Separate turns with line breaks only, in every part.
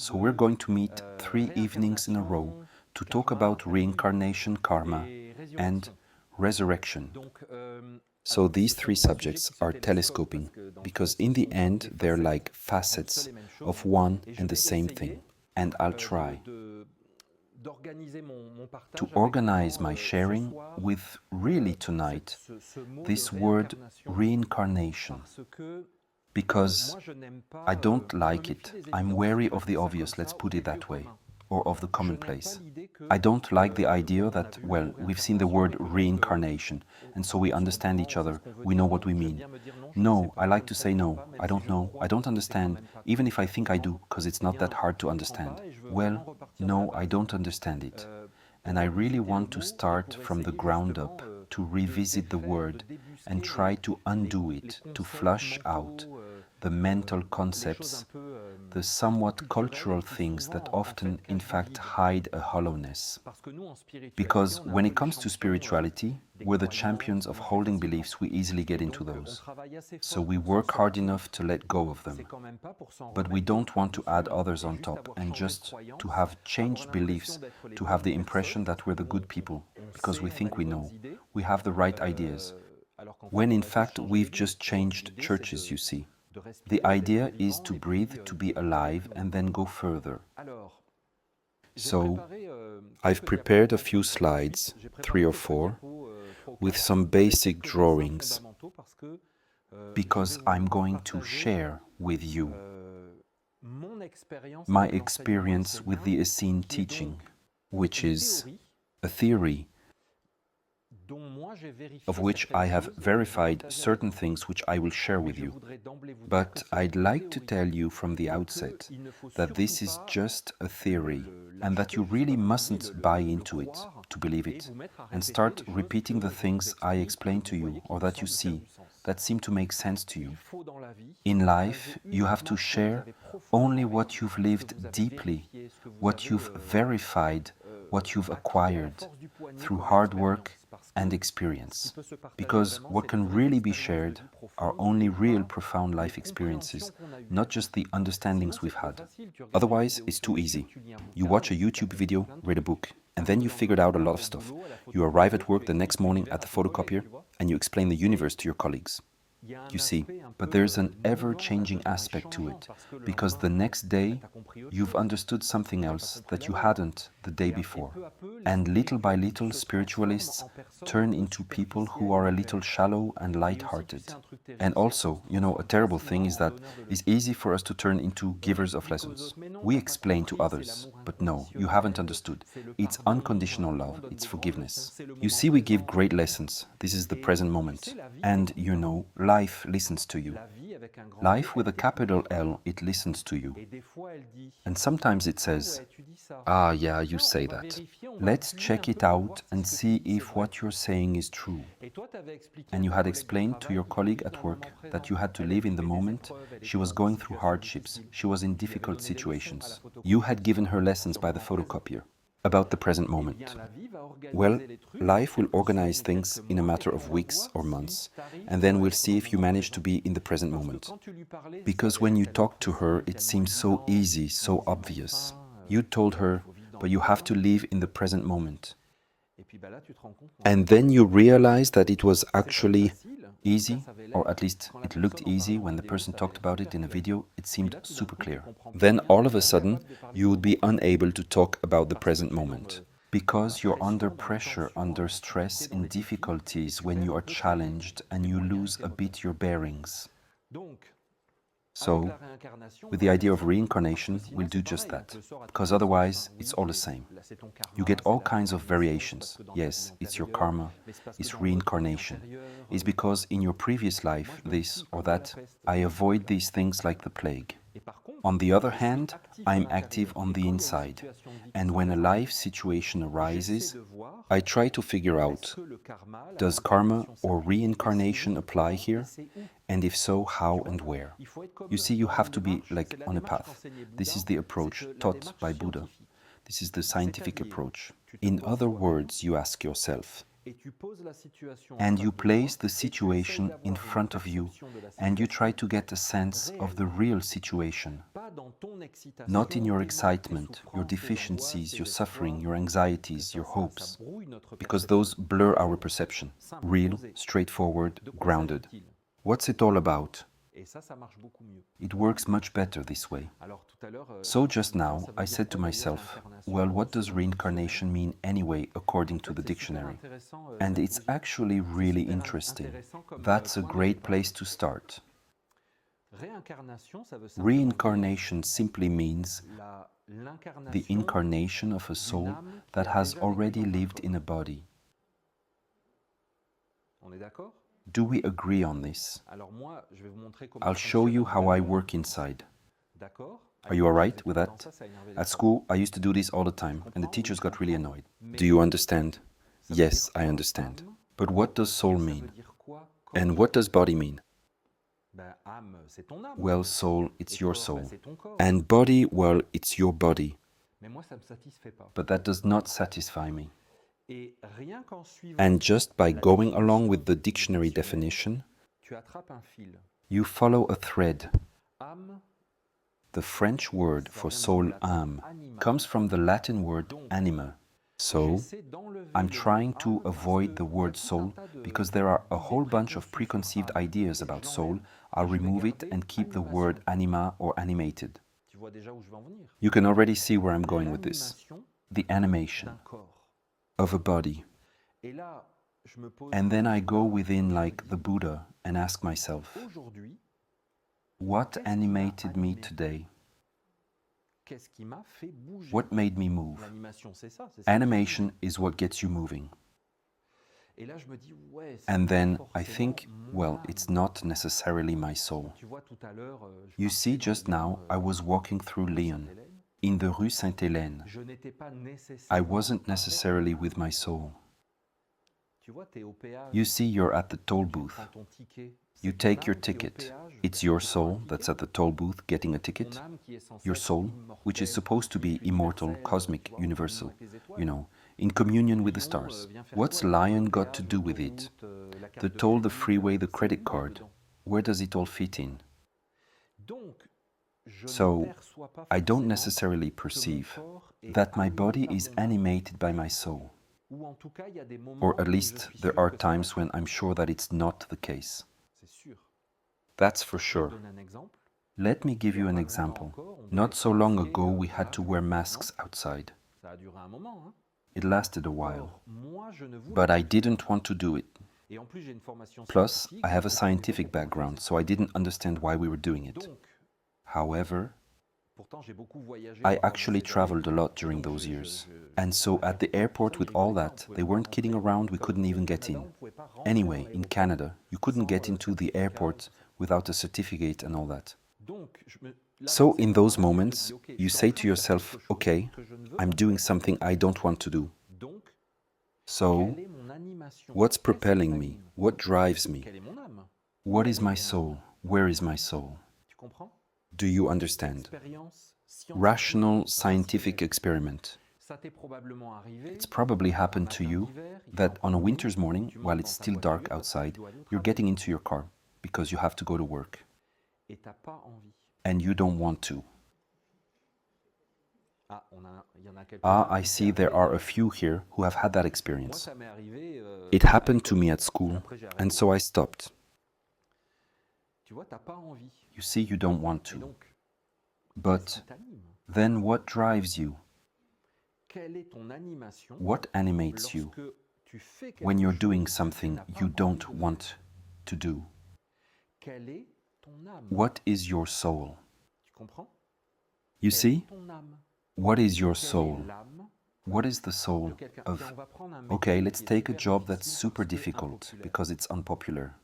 So we're going to meet 3 evenings in a row to talk about reincarnation, karma, and resurrection. So these 3 subjects are telescoping, because in the end they're like facets of one and the same thing. And I'll try to organize my sharing with, really tonight, this word reincarnation. Because I don't like it. I'm wary of the obvious, let's put it that way, or of the commonplace. I don't like the idea that, well, we've seen the word reincarnation, and so we understand each other, we know what we mean. No, I like to say no, I don't know, I don't understand, even if I think I do, because it's not that hard to understand. Well, no, I don't understand it. And I really want to start from the ground up, to revisit the word and try to undo it, to flush out the mental concepts, the somewhat cultural things that often, in fact, hide a hollowness. Because when it comes to spirituality, we're the champions of holding beliefs, we easily get into those. So we work hard enough to let go of them. But we don't want to add others on top and just to have changed beliefs, to have the impression that we're the good people, because we think we know, we have the right ideas. When in fact we've just changed churches, you see. The idea is to breathe, to be alive, and then go further. So, I've prepared a few slides, 3 or 4, with some basic drawings, because I'm going to share with you my experience with the Essene teaching, which is a theory of which I have verified certain things which I will share with you. But I'd like to tell you from the outset that this is just a theory and that you really mustn't buy into it, to believe it, and start repeating the things I explain to you or that you see, that seem to make sense to you. In life, you have to share only what you've lived deeply, what you've verified, what you've acquired through hard work and experience. Because what can really be shared are only real profound life experiences, not just the understandings we've had. Otherwise, it's too easy. You watch a YouTube video, read a book, and then you figured out a lot of stuff. You arrive at work the next morning at the photocopier and you explain the universe to your colleagues. You see, but there's an ever-changing aspect to it, because the next day you've understood something else that you hadn't the day before. And little by little, spiritualists turn into people who are a little shallow and light-hearted. And also, you know, a terrible thing is that it's easy for us to turn into givers of lessons. We explain to others, but no, you haven't understood. It's unconditional love, it's forgiveness. You see, we give great lessons. This is the present moment. And, you know, life listens to you. Life with a capital L, it listens to you. And sometimes it says, ah, yeah, you say that. Let's check it out and see if what you're saying is true. And you had explained to your colleague at work that you had to live in the moment. She was going through hardships. She was in difficult situations. You had given her lessons by the photocopier about the present moment. Well, life will organize things in a matter of weeks or months, and then we'll see if you manage to be in the present moment. Because when you talk to her, it seems so easy, so obvious. You told her, but you have to live in the present moment. And then you realize that it was actually easy, or at least it looked easy when the person talked about it in a video, it seemed super clear. Then all of a sudden, you would be unable to talk about the present moment. Because you're under pressure, under stress, in difficulties, when you are challenged and you lose a bit your bearings. So, with the idea of reincarnation, we'll do just that, because otherwise it's all the same. You get all kinds of variations. Yes, it's your karma, it's reincarnation. It's because in your previous life, this or that, I avoid these things like the plague. On the other hand, I'm active on the inside, and when a life situation arises, I try to figure out, does karma or reincarnation apply here? And if so, how and where? You see, you have to be like on a path. This is the approach taught by Buddha. This is the scientific approach. In other words, you ask yourself, and you place the situation in front of you, and you try to get a sense of the real situation, Not in your excitement, your deficiencies, your suffering, your anxieties, your hopes, because those blur our perception. Real, straightforward, grounded. What's it all about? It works much better this way. So just now, I said to myself, well, what does reincarnation mean anyway, according to the dictionary? And it's actually really interesting. That's a great place to start. Reincarnation simply means the incarnation of a soul that has already lived in a body. Do we agree on this? I'll show you how I work inside. Are you all right with that? At school, I used to do this all the time, and the teachers got really annoyed. Do you understand? Yes, I understand. But what does soul mean? And what does body mean? Well, soul, it's your soul. And body, well, it's your body. But that does not satisfy me. And just by going along with the dictionary definition, you follow a thread. The French word for soul, âme, comes from the Latin word anima. So, I'm trying to avoid the word soul because there are a whole bunch of preconceived ideas about soul. I'll remove it and keep the word anima or animated. You can already see where I'm going with this. The animation of a body. And then I go within like the Buddha and ask myself, what animated me today? What made me move? Animation is what gets you moving. And then I think, well, it's not necessarily my soul. You see, just now I was walking through Lyon, in the Rue Sainte-Hélène. I wasn't necessarily with my soul. You see, you're at the toll booth. You take your ticket. It's your soul that's at the toll booth getting a ticket. Your soul, which is supposed to be immortal, cosmic, universal, you know, in communion with the stars. What's Lyon got to do with it? The toll, the freeway, the credit card. Where does it all fit in? So, I don't necessarily perceive that my body is animated by my soul. Or at least there are times when I'm sure that it's not the case. That's for sure. Let me give you an example. Not so long ago we had to wear masks outside. It lasted a while. But I didn't want to do it. Plus, I have a scientific background, so I didn't understand why we were doing it. However, I actually traveled a lot during those years. And so at the airport with all that, they weren't kidding around, we couldn't even get in. Anyway, in Canada, you couldn't get into the airport without a certificate and all that. So in those moments, you say to yourself, okay, I'm doing something I don't want to do. So, what's propelling me? What drives me? What is my soul? Where is my soul? Do you understand? Rational scientific experiment. It's probably happened to you that on a winter's morning, while it's still dark outside, you're getting into your car because you have to go to work. And you don't want to. I see there are a few here who have had that experience. It happened to me at school, and so I stopped. You see, you don't want to. But then what drives you? What animates you when you're doing something you don't want to do? What is your soul? You see? What is your soul? What is the soul of... Okay, let's take a job that's super difficult because it's unpopular.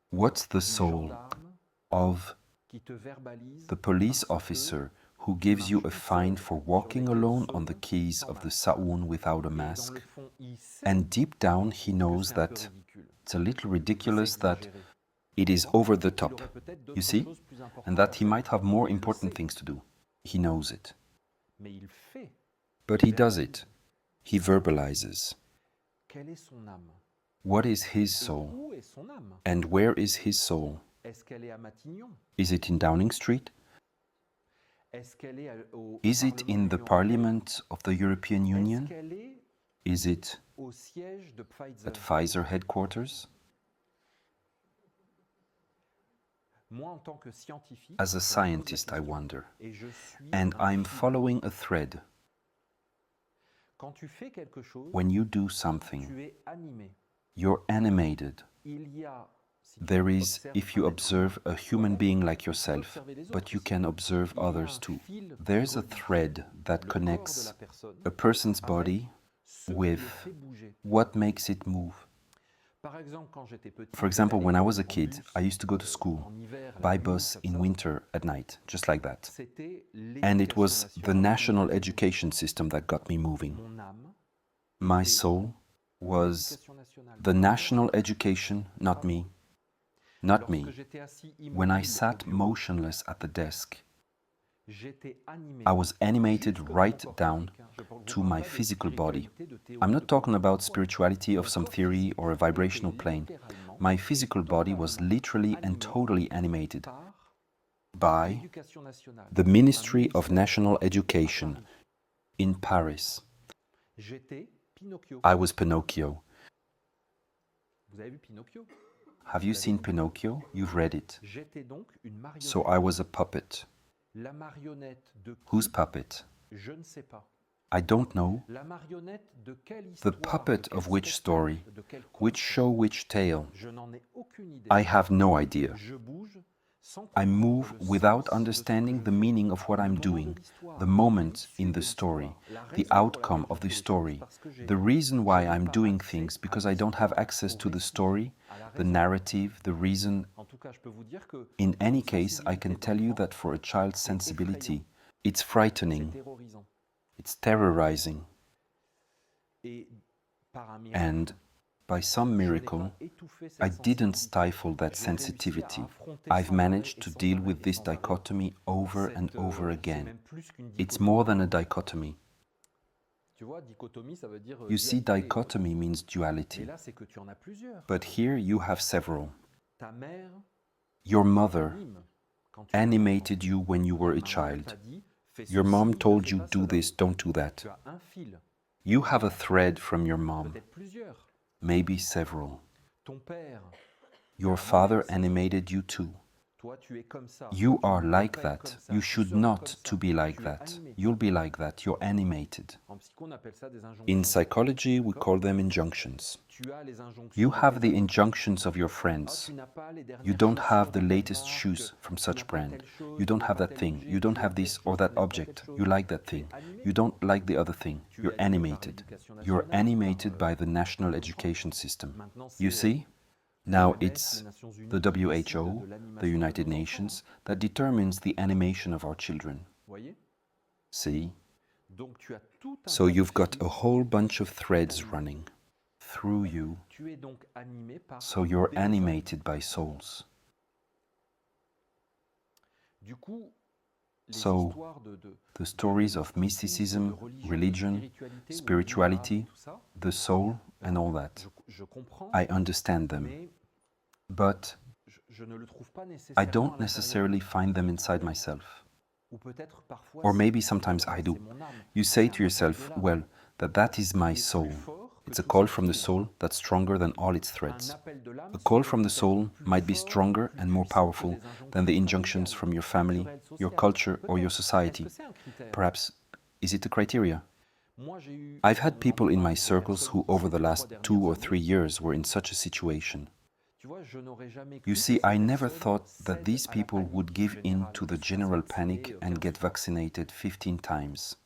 What's the soul of the police officer who gives you a fine for walking alone on the quays of the Saône without a mask? And deep down he knows that it's a little ridiculous, that it is over the top, you see? And that he might have more important things to do. He knows it. But he does it. He verbalizes. What is his soul? And where is his soul? Is it in Downing Street? Is it in the Parliament of the European Union? Is it at Pfizer headquarters? As a scientist, I wonder, and I'm following a thread. When you do something, you're animated. There is, if you observe a human being like yourself, but you can observe others too. There's a thread that connects a person's body with what makes it move. For example, when I was a kid, I used to go to school, by bus in winter at night, just like that. And it was the national education system that got me moving. My soul was the national education, not me. Not me. When I sat motionless at the desk, I was animated right down to my physical body. I'm not talking about spirituality of some theory or a vibrational plane. My physical body was literally and totally animated by the Ministry of National Education in Paris. I was Pinocchio. Have you seen Pinocchio? You've read it. So I was a puppet. Whose puppet? I don't know. The puppet of which story? Which show, which tale? I have no idea. I move without understanding the meaning of what I'm doing, the moment in the story, the outcome of the story, the reason why I'm doing things, because I don't have access to the story, the narrative, the reason. In any case, I can tell you that for a child's sensibility, it's frightening, it's terrorizing. And by some miracle, I didn't stifle that sensitivity. I've managed to deal with this dichotomy over and over again. It's more than a dichotomy. You see, dichotomy means duality. But here you have several. Your mother animated you when you were a child. Your mom told you, do this, don't do that. You have a thread from your mom. Maybe several. Your father animated you too. You are like that. You should not to be like that. You'll be like that. You're animated. In psychology, we call them injunctions. You have the injunctions of your friends. You don't have the latest shoes from such brand. You don't have that thing. You don't have this or that object. You like that thing. You don't like the other thing. You're animated. You're animated by the national education system. You see? Now it's the WHO, the United Nations, that determines the animation of our children. See? So you've got a whole bunch of threads running through you, so you're animated by souls. So the stories of mysticism, religion, spirituality, the soul, and all that, I understand them. But I don't necessarily find them inside myself. Or maybe sometimes I do. You say to yourself, well, that is my soul. It's a call from the soul that's stronger than all its threads. A call from the soul might be stronger and more powerful than the injunctions from your family, your culture, or your society. Perhaps, is it a criteria? I've had people in my circles who over the last 2 or 3 years were in such a situation. You see, I never thought that these people would give in to the general panic and get vaccinated 15 times.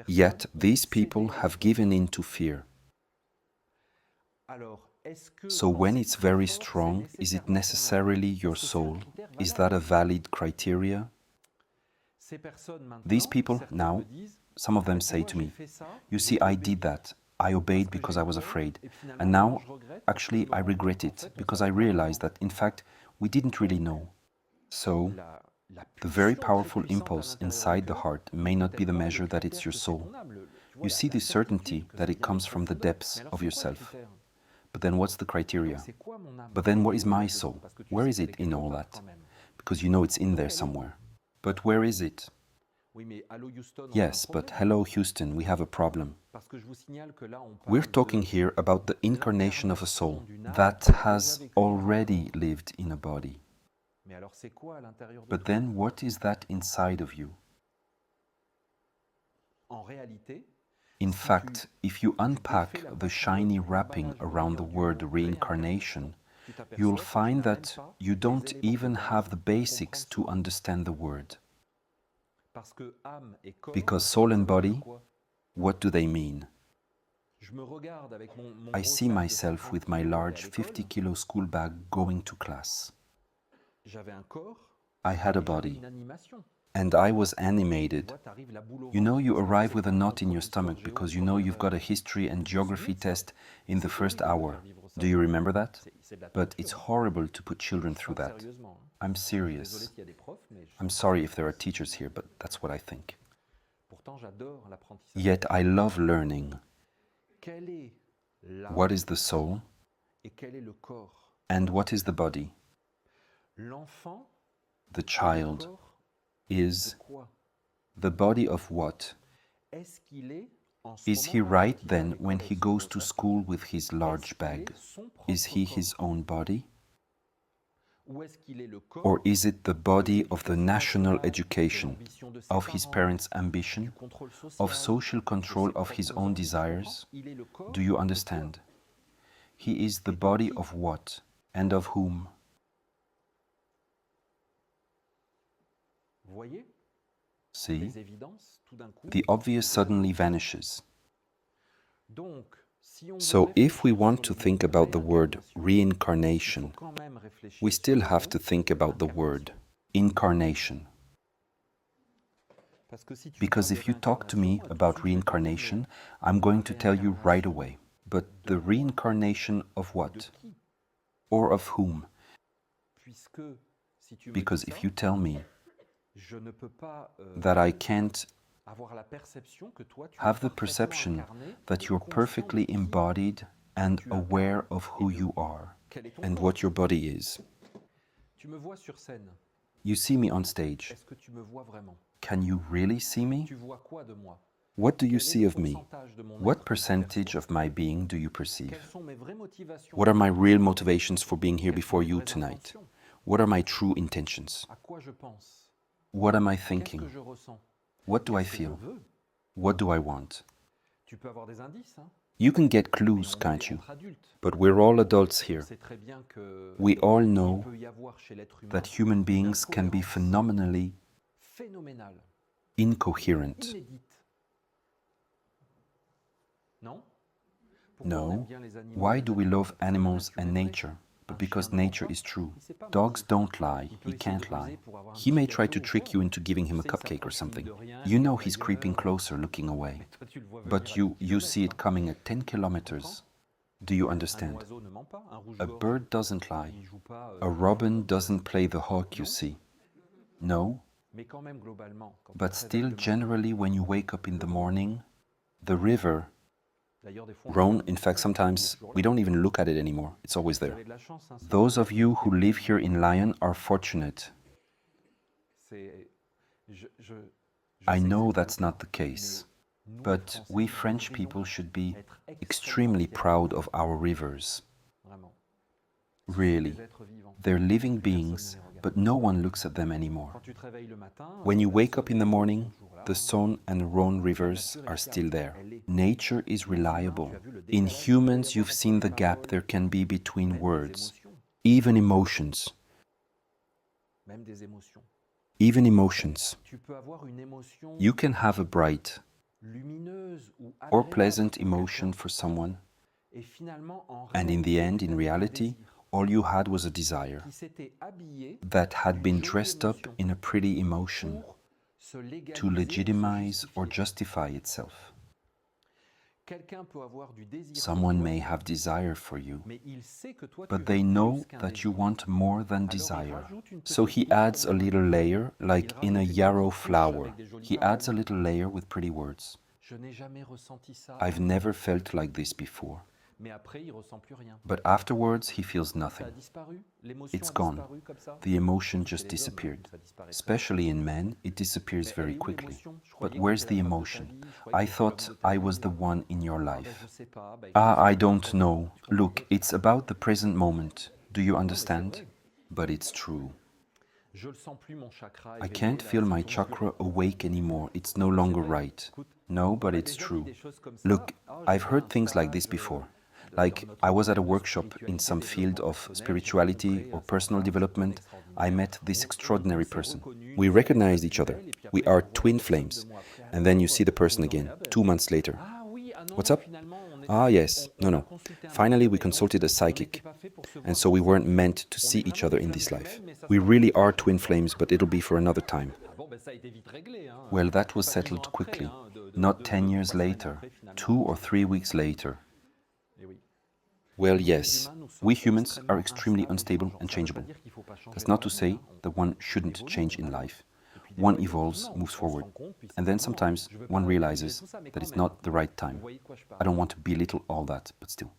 Yet these people have given in to fear. So when it's very strong, is it necessarily your soul? Is that a valid criteria? These people now, some of them say to me, you see, I did that. I obeyed because I was afraid. And now, actually, I regret it because I realized that, in fact, we didn't really know. So, the very powerful impulse inside the heart may not be the measure that it's your soul. You see the certainty that it comes from the depths of yourself. But then what's the criteria? But then what is my soul? Where is it in all that? Because you know it's in there somewhere. But where is it? Yes, but hello Houston, we have a problem. We're talking here about the incarnation of a soul that has already lived in a body. But then what is that inside of you? In fact, if you unpack the shiny wrapping around the word reincarnation, you'll find that you don't even have the basics to understand the word. Because soul and body, what do they mean? I see myself with my large 50-kilo school bag going to class. I had a body, and I was animated. You know, you arrive with a knot in your stomach because you know you've got a history and geography test in the first hour. Do you remember that? But it's horrible to put children through that. I'm serious. I'm sorry if there are teachers here, but that's what I think. Yet I love learning. What is the soul? And what is the body? The child is the body of what? Is he right then when he goes to school with his large bag? Is he his own body? Or is it the body of the national education, of his parents' ambition, of social control of his own desires? Do you understand? He is the body of what and of whom? See? The obvious suddenly vanishes. So if we want to think about the word reincarnation, we still have to think about the word incarnation. Because if you talk to me about reincarnation, I'm going to tell you right away. But the reincarnation of what? Or of whom? Because if you tell me that I can't have the perception that you're perfectly embodied and aware of who you are and what your body is. You see me on stage. Can you really see me? What do you see of me? What percentage of my being do you perceive? What are my real motivations for being here before you tonight? What are my true intentions? What am I thinking? What do I feel? What do I want? You can get clues, can't you? But we're all adults here. We all know that human beings can be phenomenally incoherent. No. Why do we love animals and nature? But because nature is true. Dogs don't lie, he can't lie. He may try to trick you into giving him a cupcake or something. You know he's creeping closer, looking away. But you see it coming at 10 kilometers. Do you understand? A bird doesn't lie. A robin doesn't play the hawk, you see. No. But still, generally, when you wake up in the morning, the river, Rhone, in fact, sometimes we don't even look at it anymore. It's always there. Those of you who live here in Lyon are fortunate. I know that's not the case, but we French people should be extremely proud of our rivers. Really, they're living beings, but no one looks at them anymore. When you wake up in the morning, the Saône and Rhone rivers are still there. Nature is reliable. In humans, you've seen the gap there can be between words, even emotions. Even emotions. You can have a bright or pleasant emotion for someone, and in the end, in reality, all you had was a desire that had been dressed up in a pretty emotion to legitimize or justify itself. Someone may have desire for you, but they know that you want more than desire. So he adds a little layer, like in a yarrow flower. He adds a little layer with pretty words. I've never felt like this before. But afterwards, he feels nothing. It's gone. The emotion just disappeared. Especially in men, it disappears very quickly. But where's the emotion? I thought I was the one in your life. Ah, I don't know. Look, it's about the present moment. Do you understand? But it's true. I can't feel my chakra awake anymore. It's no longer right. No, but it's true. Look, I've heard things like this before. Like, I was at a workshop in some field of spirituality or personal development. I met this extraordinary person. We recognized each other. We are twin flames. And then you see the person again, 2 months later. What's up? Ah, yes. No. Finally, we consulted a psychic. And so we weren't meant to see each other in this life. We really are twin flames, but it'll be for another time. Well, that was settled quickly. Not 10 years later, 2 or 3 weeks later. Well, yes, we humans are extremely unstable and changeable. That's not to say that one shouldn't change in life. One evolves, moves forward, and then sometimes one realizes that it's not the right time. I don't want to belittle all that, but still.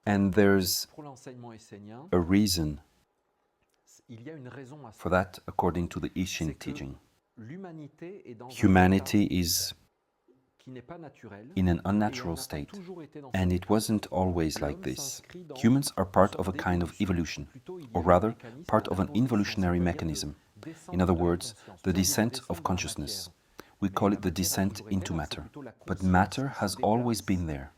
And there's a reason for that according to the Essene teaching. Humanity is in an unnatural state, and it wasn't always like this. Humans are part of a kind of evolution, or rather, part of an involutionary mechanism. In other words, the descent of consciousness. We call it the descent into matter. But matter has always been there.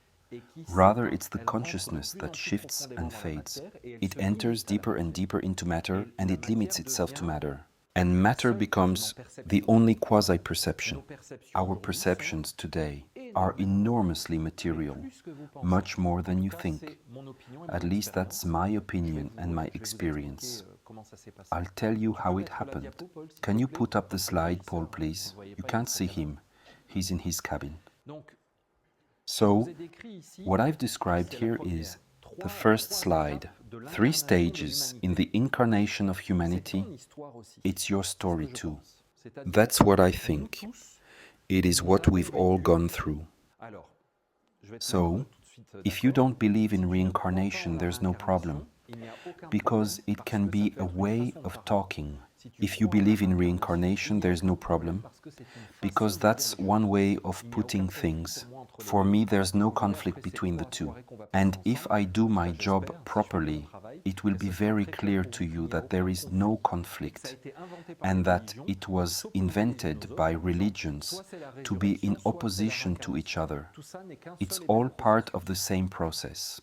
Rather, it's the consciousness that shifts and fades. It enters deeper and deeper into matter, and it limits itself to matter. And matter becomes the only quasi-perception. Our perceptions today are enormously material, much more than you think. At least that's my opinion and my experience. I'll tell you how it happened. Can you put up the slide, Paul, please? You can't see him. He's in his cabin. So, what I've described here is the first slide. 3 stages in the incarnation of humanity. It's your story too. That's what I think. It is what we've all gone through. So, if you don't believe in reincarnation, there's no problem, because it can be a way of talking. If you believe in reincarnation, there's no problem, because that's one way of putting things. For me, there's no conflict between the two. And if I do my job properly, it will be very clear to you that there is no conflict, and that it was invented by religions to be in opposition to each other. It's all part of the same process.